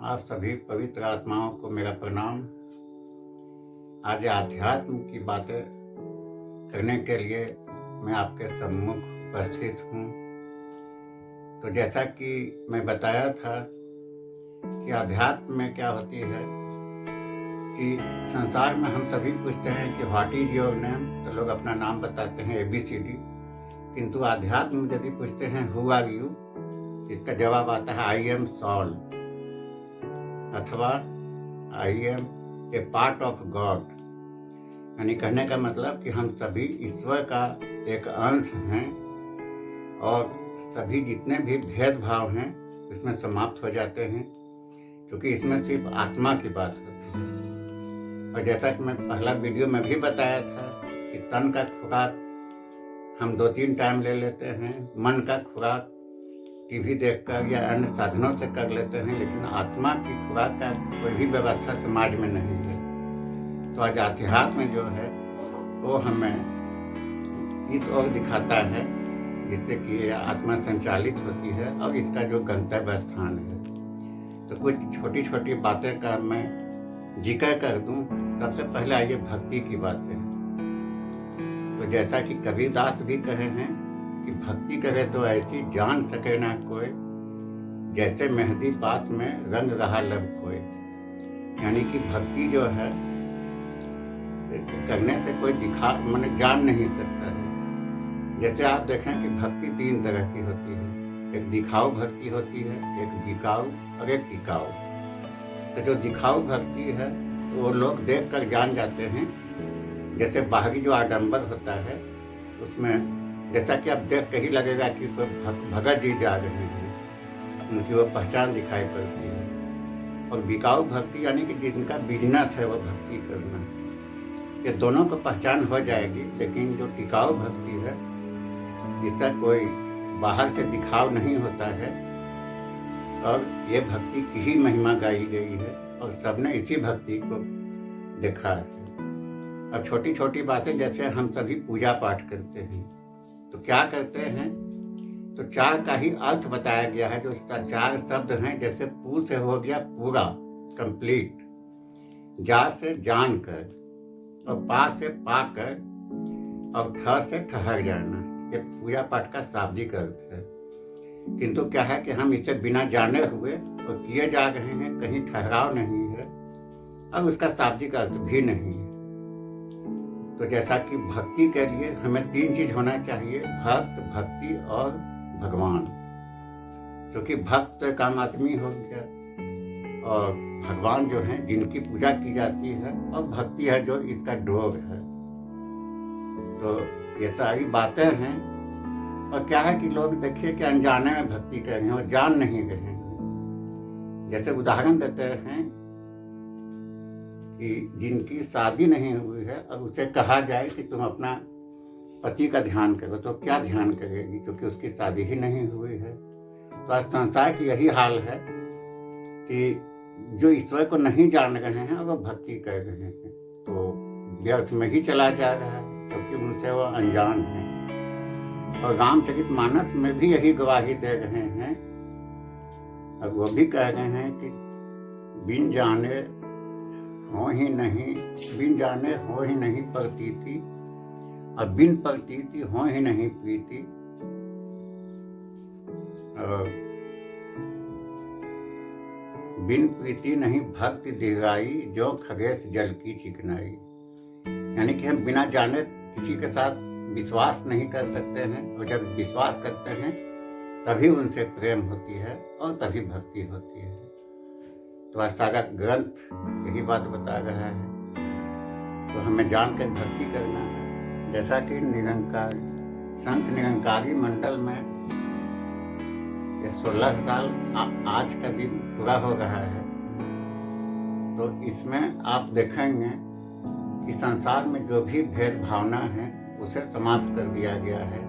आप सभी पवित्र आत्माओं को मेरा प्रणाम। आज आध्यात्म की बातें करने के लिए मैं आपके सम्मुख उपस्थित हूँ। तो जैसा कि मैं बताया था कि आध्यात्म में क्या होती है कि संसार में हम सभी पूछते हैं कि व्हाट इज योर नेम, तो लोग अपना नाम बताते हैं ABCD। किंतु आध्यात्म में यदि पूछते हैं हु आर यू, इसका जवाब आता है आई एम सॉल, अथवा I am a part of God. यानी कहने का मतलब कि हम सभी ईश्वर का एक अंश हैं और सभी जितने भी भेदभाव हैं इसमें समाप्त हो जाते हैं, क्योंकि इसमें सिर्फ आत्मा की बात होती है। और जैसा कि मैं पहला वीडियो में भी बताया था कि तन का खुराक हम 2-3 टाइम ले लेते हैं, मन का खुराक टीवी देखकर या अन्य साधनों से कर लेते हैं, लेकिन आत्मा की खुराक का कोई भी व्यवस्था समाज में नहीं है। तो आज अध्यात्म जो है वो हमें इस ओर दिखाता है जिससे कि ये आत्मा संचालित होती है और इसका जो गंतव्य स्थान है। तो कुछ छोटी छोटी बातें का मैं जिक्र कर दूं। सबसे पहले आइए भक्ति की बातें। तो जैसा कि कबीरदास भी कहे हैं कि भक्ति करे तो ऐसी जान सके ना कोई, जैसे मेहंदी बात में रंग रहा लब कोई। यानी कि भक्ति जो है करने से कोई माने जान नहीं सकता है। जैसे आप देखें कि भक्ति 3 तरह की होती है, एक दिखाऊ भक्ति होती है, एक बिकाऊ और एक टिकाऊ। तो जो दिखाऊ भक्ति है तो वो लोग देख कर जान जाते हैं। जैसे बाहरी जो आडंबर होता है उसमें जैसा कि आप देख के ही लगेगा कि भगत जी जा रहे हैं, उनकी वो पहचान दिखाई पड़ती है। और बिकाऊ भक्ति यानी कि जिनका बिजनेस है वो भक्ति करना, ये दोनों को पहचान हो जाएगी। लेकिन जो टिकाऊ भक्ति है इसका कोई बाहर से दिखाव नहीं होता है और ये भक्ति की ही महिमा गाई गई है और सबने इसी भक्ति को देखा है। अब छोटी छोटी बातें, जैसे हम सभी पूजा पाठ करते हैं तो क्या करते हैं, तो 4 का ही अर्थ बताया गया है। जो इसका 4 शब्द हैं, जैसे पू से हो गया पूरा कंप्लीट, जा से जान कर, और पा से पाकर, और ठ से ठहर जाना। ये पूजा पाठ का शाब्दिक अर्थ है। किंतु क्या है कि हम इसे बिना जाने हुए और किए जा रहे हैं, कहीं ठहराव नहीं है और उसका शाब्दिक अर्थ भी नहीं है। तो जैसा कि भक्ति के लिए हमें 3 चीज होना चाहिए, भक्त, भक्ति और भगवान। क्योंकि भक्त तो एक आम आदमी हो गया और भगवान जो है जिनकी पूजा की जाती है, और भक्ति है जो इसका डोर है। तो ये सारी बातें हैं। और क्या है कि लोग देखिए कि अनजाने में भक्ति कर रहे हैं और जान नहीं रहे हैं। जैसे उदाहरण देते हैं कि जिनकी शादी नहीं हुई है और उसे कहा जाए कि तुम अपना पति का ध्यान करो, तो क्या ध्यान करेगी, क्योंकि उसकी शादी ही नहीं हुई है। तो आज संसार की यही हाल है कि जो ईश्वर को नहीं जान रहे हैं और वो भक्ति कर रहे हैं, तो व्यर्थ में ही चला जा रहा है, क्योंकि उनसे वो अनजान है। और रामचरितमानस में भी यही गवाही दे रहे हैं और वो भी कह रहे हैं कि बिन जाने हो ही नहीं प्रतीति, और बिन प्रतीति हो ही नहीं प्रीति, और बिन प्रीति नहीं भक्ति दीर्घाई, जो खगेश जल की चिकनाई। यानी कि हम बिना जाने किसी के साथ विश्वास नहीं कर सकते हैं, और जब विश्वास करते हैं तभी उनसे प्रेम होती है और तभी भक्ति होती है। तो आज सारा ग्रंथ यही बात बता रहा है। तो हमें जानकर भक्ति करना है। जैसा कि संत निरंकारी मंडल में ये 16 साल आज का दिन पूरा हो रहा है। तो इसमें आप देखेंगे कि संसार में जो भी भेदभावना है उसे समाप्त कर दिया गया है,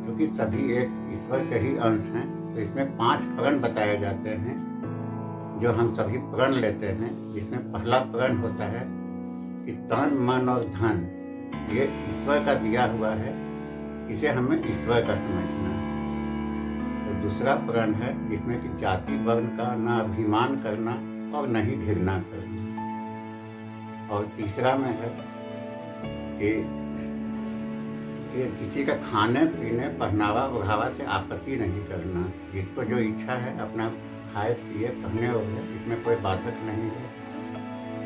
क्योंकि सभी एक ईश्वर के ही अंश हैं। तो इसमें 5 प्रण बताए जाते हैं जो हम सभी प्रण लेते हैं, जिसमें पहला प्रण होता है कि तन, मन और धन ये ईश्वर का दिया हुआ है, इसे हमें ईश्वर का समझना है। तो दूसरा प्रण है जिसमें कि जाति वर्ण का ना अभिमान करना और न ही घृणा करना। और तीसरा में है कि किसी का खाने पीने पहनावा ओढ़ावा से आपत्ति नहीं करना। जिसको जो इच्छा है अपना खाए पिए पहने ओढ़े, इसमें कोई बाधक नहीं है।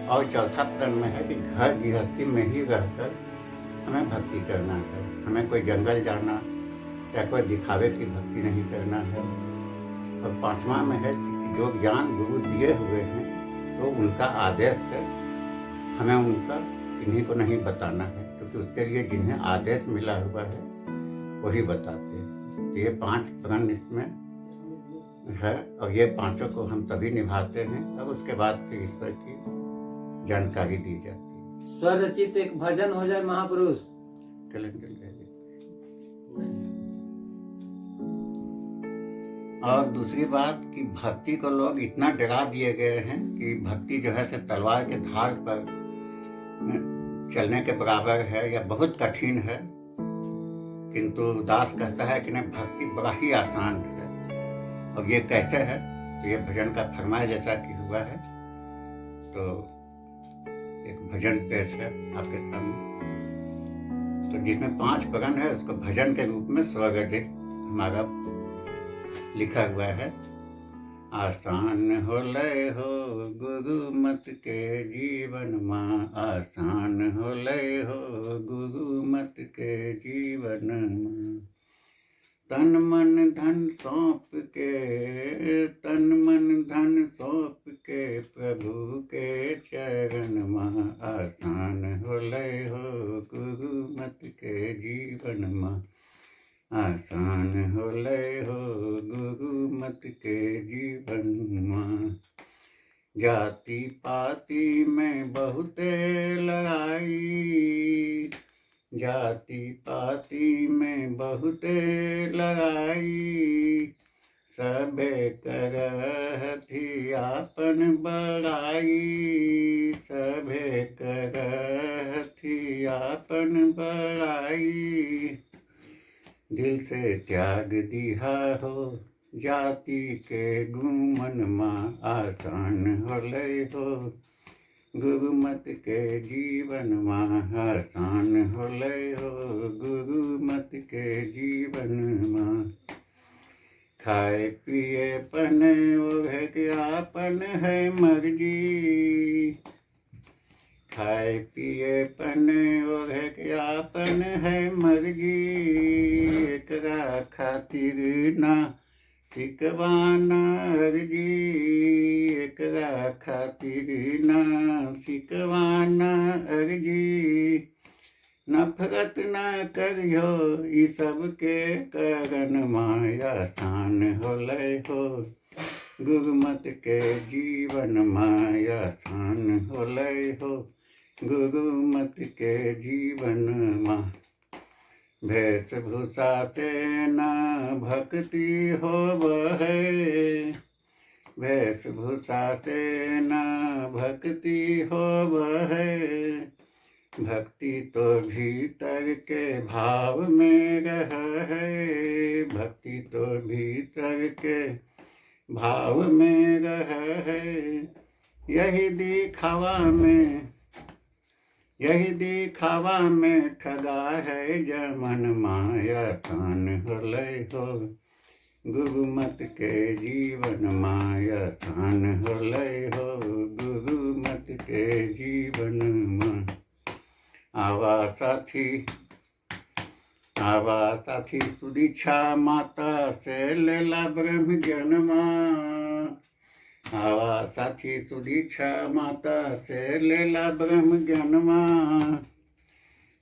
और चौथा प्रण में है कि घर गृहस्थी में ही रहकर हमें भक्ति करना है। हमें कोई जंगल जाना या कोई दिखावे की भक्ति नहीं करना है। और पांचवा में है कि जो ज्ञान गुरु दिए हुए हैं तो उनका आदेश है, हमें उनका किन्हीं को नहीं बताना है, क्योंकि उसके लिए जिन्हें आदेश मिला हुआ है वही बताते हैं। तो ये 5 प्रण इसमें है और ये पांचों को हम तभी निभाते हैं और उसके बाद फिर ईश्वर की जानकारी दी जाती है। स्वरचित एक भजन हो जाए महापुरुष। और दूसरी बात कि भक्ति को लोग इतना डरा दिए गए हैं कि भक्ति जो है से तलवार के धार पर चलने के बराबर है या बहुत कठिन है। किंतु दास कहता है कि नहीं, भक्ति बड़ा ही आसान है। और ये कैसे है, तो ये भजन का फरमाया जैसा कि हुआ है। तो एक भजन पेश है आपके सामने, तो जिसमें 5 प्रण है उसको भजन के रूप में स्वरचित हमारा लिखा हुआ है। आसान हो लय हो गुरु मत के जीवन माँ, आसान हो लय हो गुरु मत के जीवन माँ। तन मन धन सौंप के, तन मन धन सौंप के प्रभु के चरण माँ, आसान हो लय हो गुरु मत के जीवन माँ, आसान हो लय हो गुरु मत के जीवन माँ। जाति पाति में बहुते लड़ाई, जाति पाति में बहुते लड़ाई, सबे करहथि आपन बड़ाई, सबे करहथि आपन बड़ाई। दिल से त्याग दिया हो जाति के गुमन माँ, आसान हो लय हो गुरु मत के जीवन माँ, आसान हो लय हो गुरु मत के जीवन माँ। खाए पिए पने ओढ़े के आपन है मर्जी, खाए पिए पने ओढ़े के आपन है मर्जी। एकरा खातिर ना सिकवाना अर्जी, एकरा खातिर ना सिकवाना अर्जी। नफरत न करियो ई सब के करन माया, आसान हो लय हो गुरु मत के जीवन माया, आसान हो लय हो गुरु मत के जीवन माँ। वेशभूषा से न भक्ति होव है, वेशभूषा से न भक्ति होव है। भक्ति तो भीतर के भाव में रह है, भक्ति तो भीतर के भाव में रह है। यही दिखावा में, यही दिखावा में ठगा है जमन माया, आसान हो लय हो गुरु मत के जीवन माया, आसान हो लय हो गुरु मत के जीवन माँ। आवा साथी, आवा साथी सुदीक्षा माता से लेला ब्रह्म जन्मा, आवा साथी सुदीक्षा माता से लेला ब्रह्म जन्मा।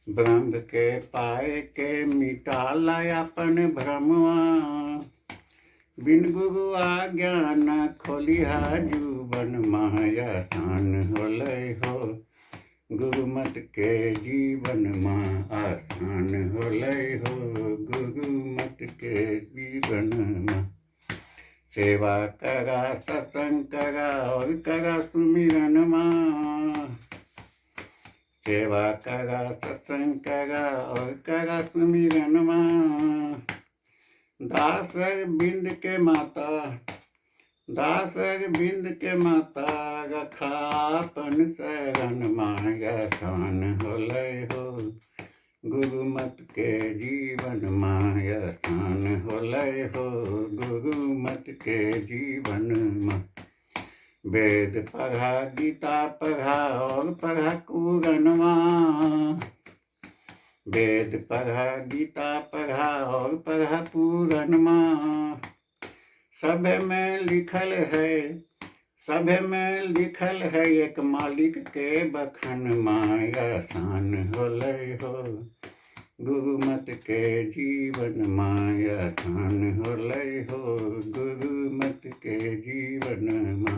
ब्रह्म के पाए के मिटाला अपन भ्रमवा, बिन गुरु आज्ञा न खोलिहा जुबन माया, आसान हो लय हो गुरु मत के जीवन माँ, आसान हो लय हो गुरु मत के जीवन माँ। सेवा करा सत्संग करा और करा सुमिरन माँ, सेवा करा सत्संग करा और करा सुमिरन माँ। दासर बिंद के माता, दासर बिंद के माता, रखापन शरण माया शान होलय हो। गुरुमत के जीवन माया शान होलय हो। गुरुमत के जीवन मा वेद पढ़ा, गीता पढ़ा और पढ़ा कुरनवा। वेद पढ़ा, गीता पढ़ा और पढ़ा पुराणमा। सब में लिखल है, सब में लिखल है, एक मालिक के बखन माया शान होलय हो। गुरुमत के जीवन माया शान होलय हो। गुरुमत के जीवन मा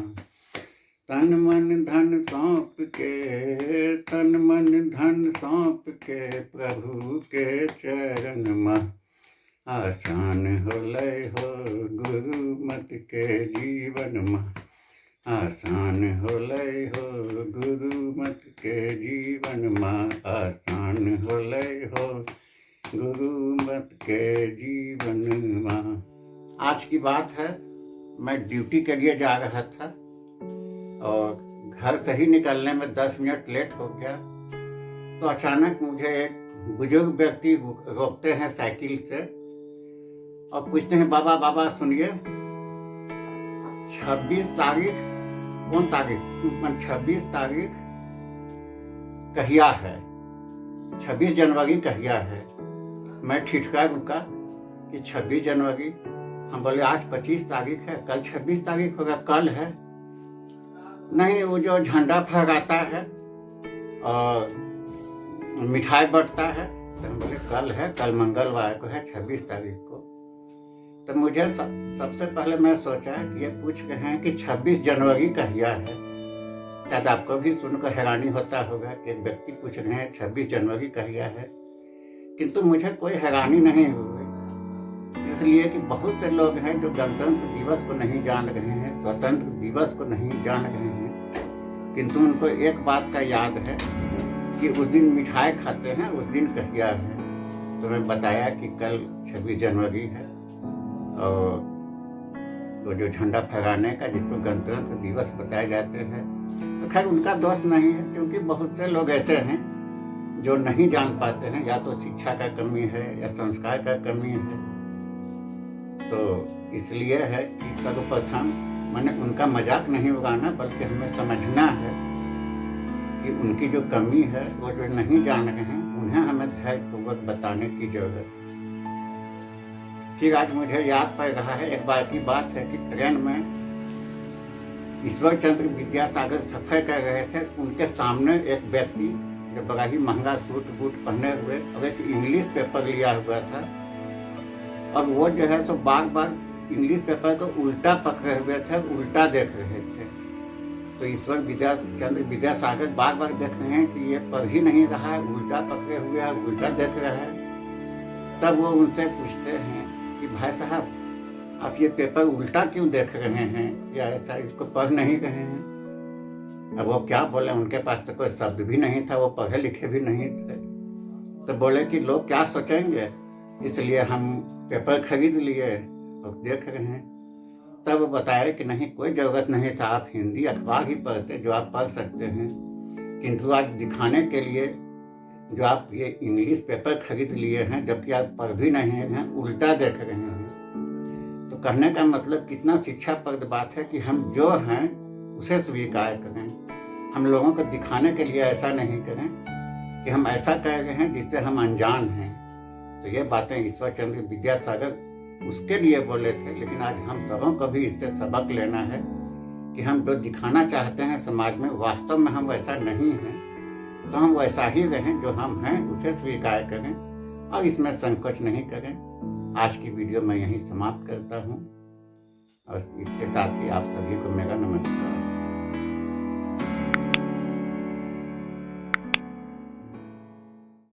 तन मन धन सौंप के, तन मन धन सौंप के, प्रभु के चरण में आसान होलय हो। गुरुमत के जीवन में आसान होलय हो। गुरुमत के जीवन में आसान होलय हो। गुरुमत के जीवन में। आज की बात है, मैं ड्यूटी के लिए जा रहा था और घर से ही निकलने में 10 मिनट लेट हो गया। तो अचानक मुझे एक बुजुर्ग व्यक्ति रोकते हैं साइकिल से और पूछते हैं, बाबा बाबा सुनिए, 26 तारीख, कौन तारीख? 26 तारीख कहिया है? 26 जनवरी कहिया है? मैं ठिठका रुका कि 26 जनवरी। हम बोले आज 25 तारीख है, कल 26 तारीख होगा। कल है नहीं, वो जो झंडा फहराता है और मिठाई बंटता है। तो हम बोले कल है, कल मंगलवार को है, 26 तारीख को। तो मुझे सबसे पहले मैं सोचा कि ये पूछ रहे हैं कि 26 जनवरी कहिया है। शायद आपको भी सुनकर हैरानी होता होगा कि एक व्यक्ति पूछ रहे हैं 26 जनवरी कहिया है, किंतु मुझे कोई हैरानी नहीं हुई, इसलिए कि बहुत से लोग हैं जो गणतंत्र दिवस को नहीं जान रहे हैं, स्वतंत्र दिवस को नहीं जान रहे हैं, किंतु उनको एक बात का याद है कि उस दिन मिठाई खाते हैं, उस दिन कहिया है। तो मैं बताया कि कल 26 जनवरी है और वो जो झंडा फहराने का, जिसको गणतंत्र दिवस बताए जाते हैं। तो खैर उनका दोष नहीं है, क्योंकि बहुत से लोग ऐसे हैं जो नहीं जान पाते हैं, या तो शिक्षा का कमी है या संस्कार का कमी है। तो इसलिए है कि सर्वप्रथम मैंने उनका मजाक नहीं उड़ाना, बल्कि हमें समझना है कि उनकी जो कमी है, वो जो नहीं जान रहे हैं, उन्हें हमें धैर्यपूर्वक बताने की जरूरत है। फिर आज मुझे याद पड़ रहा है, एक बार की बात है कि ट्रेन में ईश्वर चंद्र विद्यासागर सफर कर रहे थे। उनके सामने एक व्यक्ति जो बड़ा ही महंगा सूट बूट पहने हुए और एक इंग्लिश पेपर लिया हुआ था, और वो जो है सो बार बार इंग्लिश पेपर को उल्टा पकड़े हुए थे, उल्टा देख रहे थे। तो ईश्वर चंद्र विद्यासागर बार बार देख रहे हैं कि ये पढ़ ही नहीं रहा है, उल्टा पकड़े हुए है, उल्टा देख रहा है। तब वो उनसे पूछते हैं कि भाई साहब, आप ये पेपर उल्टा क्यों देख रहे हैं, या ऐसा इसको पढ़ नहीं रहे हैं? अब वो क्या बोले, उनके पास तो कोई शब्द भी नहीं था, वो पढ़े लिखे भी नहीं थे। तो बोले कि लोग क्या सोचेंगे, इसलिए हम पेपर खरीद लिए और देख रहे हैं। तब बताया कि नहीं, कोई ज़रूरत नहीं था, आप हिंदी अखबार ही पढ़ते जो आप पढ़ सकते हैं, किंतु आज दिखाने के लिए जो आप ये इंग्लिश पेपर खरीद लिए हैं, जबकि आप पढ़ भी नहीं हैं, उल्टा देख रहे हैं। तो कहने का मतलब कितना शिक्षाप्रद बात है कि हम जो हैं उसे स्वीकार करें। हम लोगों को दिखाने के लिए ऐसा नहीं करें कि हम ऐसा कह रहे हैं जिससे हम अनजान हैं। तो ये बातें ईश्वर चंद्र विद्यासागर उसके लिए बोले थे, लेकिन आज हम सबों को भी इससे सबक लेना है कि हम जो दिखाना चाहते हैं समाज में, वास्तव में हम वैसा नहीं हैं। तो हम वैसा ही रहें, जो हम हैं उसे स्वीकार करें और इसमें संकोच नहीं करें। आज की वीडियो मैं यहीं समाप्त करता हूँ और इसके साथ ही आप सभी को मेरा नमस्कार।